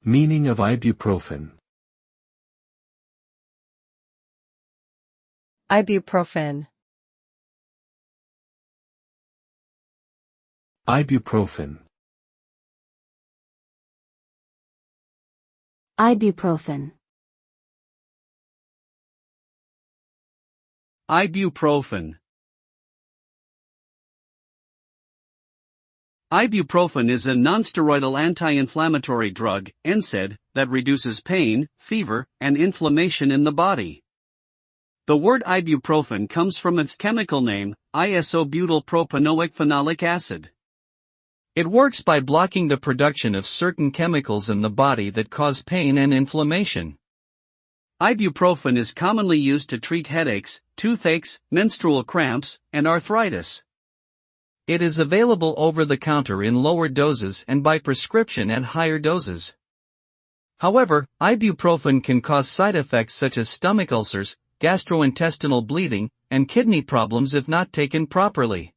Meaning of ibuprofen. Ibuprofen. Ibuprofen. Ibuprofen. Ibuprofen. Ibuprofen is a nonsteroidal anti-inflammatory drug, NSAID, that reduces pain, fever, and inflammation in the body. The word ibuprofen comes from its chemical name, isobutylpropanoic phenolic acid. It works by blocking the production of certain chemicals in the body that cause pain and inflammation. Ibuprofen is commonly used to treat headaches, toothaches, menstrual cramps, and arthritis. It is available over the counter in lower doses and by prescription at higher doses. However, ibuprofen can cause side effects such as stomach ulcers, gastrointestinal bleeding, and kidney problems if not taken properly.